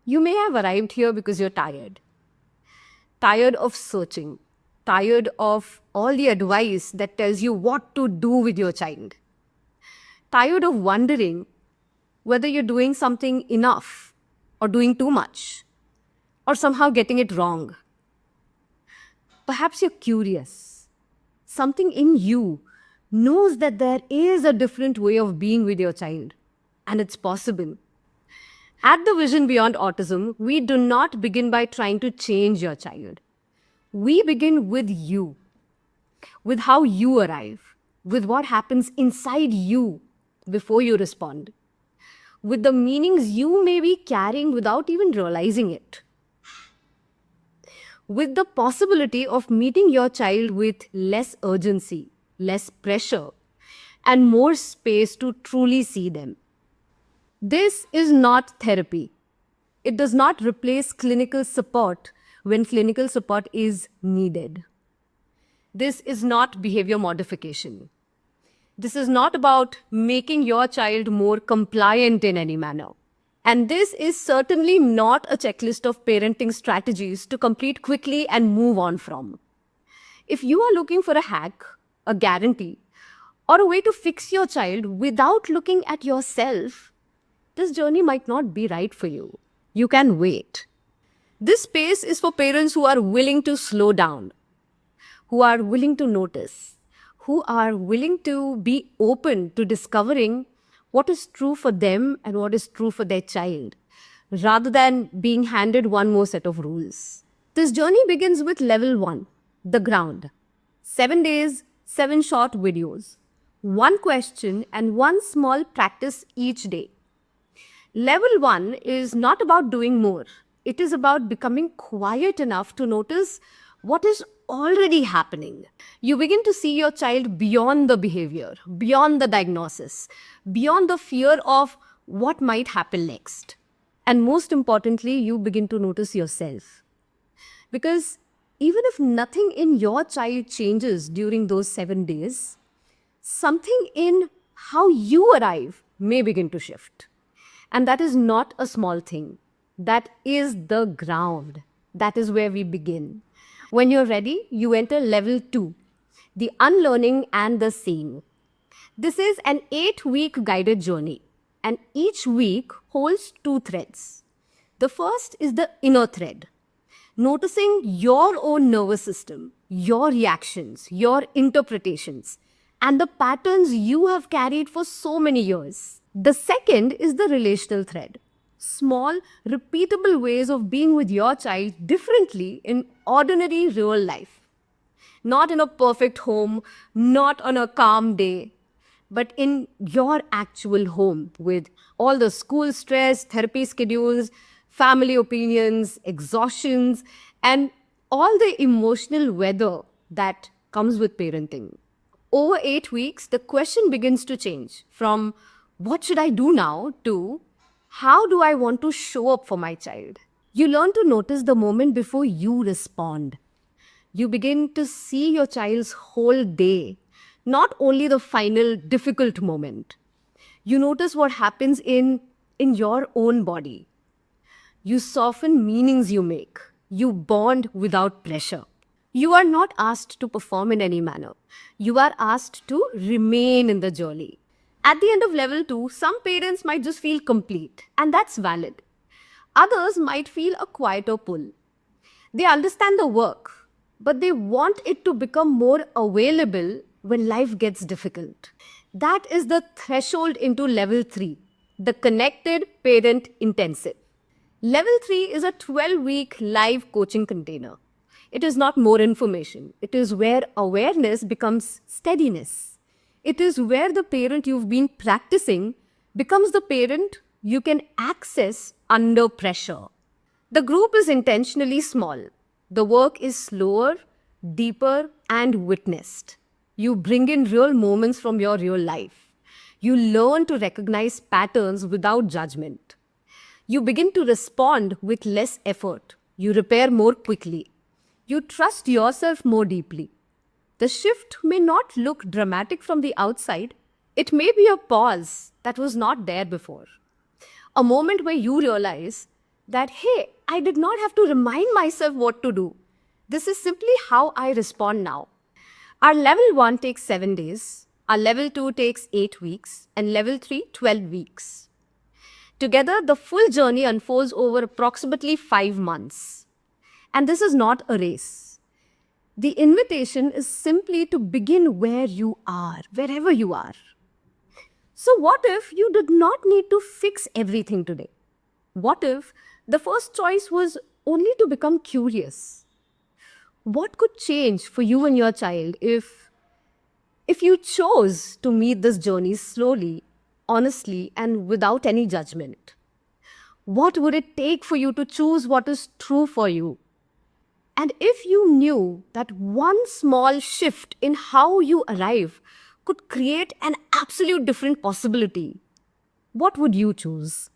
You may have arrived here because you're tired. Tired of searching. Tired of all the advice that tells you what to do with your child. Tired of wondering whether you're doing something enough or doing too much or somehow getting it wrong. Perhaps you're curious. Something in you knows that there is a different way of being with your child, and it's possible. At the Vision Beyond Autism, we do not begin by trying to change your child. We begin with you, with how you arrive, with what happens inside you before you respond, with the meanings you may be carrying without even realizing it, with the possibility of meeting your child with less urgency, less pressure, and more space to truly see them. This is not therapy. It does not replace clinical support when clinical support is needed. This is not behavior modification. This is not about making your child more compliant in any manner. And this is certainly not a checklist of parenting strategies to complete quickly and move on from. If you are looking for a hack, a guarantee, or a way to fix your child without looking at yourself, this journey might not be right for you. You can wait. This space is for parents who are willing to slow down, who are willing to notice, who are willing to be open to discovering what is true for them and what is true for their child, rather than being handed one more set of rules. This journey begins with level 1, the ground. 7 days, 7 short videos, 1 question and 1 small practice each day. Level 1 is not about doing more. It is about becoming quiet enough to notice what is already happening. You begin to see your child beyond the behavior, beyond the diagnosis, beyond the fear of what might happen next. And most importantly, you begin to notice yourself. Because even if nothing in your child changes during those 7 days, something in how you arrive may begin to shift. And that is not a small thing. That is the ground. That is where we begin. When you're ready, you enter level 2, the unlearning and the seeing. This is an 8-week guided journey, and each week holds 2 threads. The first is the inner thread, noticing your own nervous system, your reactions, your interpretations, and the patterns you have carried for so many years. The second is the relational thread, small, repeatable ways of being with your child differently in ordinary real life. Not in a perfect home, not on a calm day, but in your actual home with all the school stress, therapy schedules, family opinions, exhaustions, and all the emotional weather that comes with parenting. Over 8 weeks, the question begins to change from what should I do now to how do I want to show up for my child? You learn to notice the moment before you respond. You begin to see your child's whole day, not only the final difficult moment. You notice what happens in your own body. You soften meanings you make. You bond without pressure. You are not asked to perform in any manner. You are asked to remain in the journey. At the end of level 2, some parents might just feel complete, and that's valid. Others might feel a quieter pull. They understand the work, but they want it to become more available when life gets difficult. That is the threshold into level 3, the connected parent intensive. Level 3 is a 12-week live coaching container. It is not more information. It is where awareness becomes steadiness. It is where the parent you've been practicing becomes the parent you can access under pressure. The group is intentionally small. The work is slower, deeper, and witnessed. You bring in real moments from your real life. You learn to recognize patterns without judgment. You begin to respond with less effort. You repair more quickly. You trust yourself more deeply. The shift may not look dramatic from the outside. It may be a pause that was not there before. A moment where you realize that, hey, I did not have to remind myself what to do. This is simply how I respond now. Our level 1 takes 7 days, our level 2 takes 8 weeks, and level 3, 12 weeks. Together, the full journey unfolds over approximately 5 months. And this is not a race. The invitation is simply to begin where you are, wherever you are. So, what if you did not need to fix everything today? What if the first choice was only to become curious? What could change for you and your child if you chose to meet this journey slowly, honestly, and without any judgment? What would it take for you to choose what is true for you? And if you knew that one small shift in how you arrive could create an absolute different possibility, what would you choose?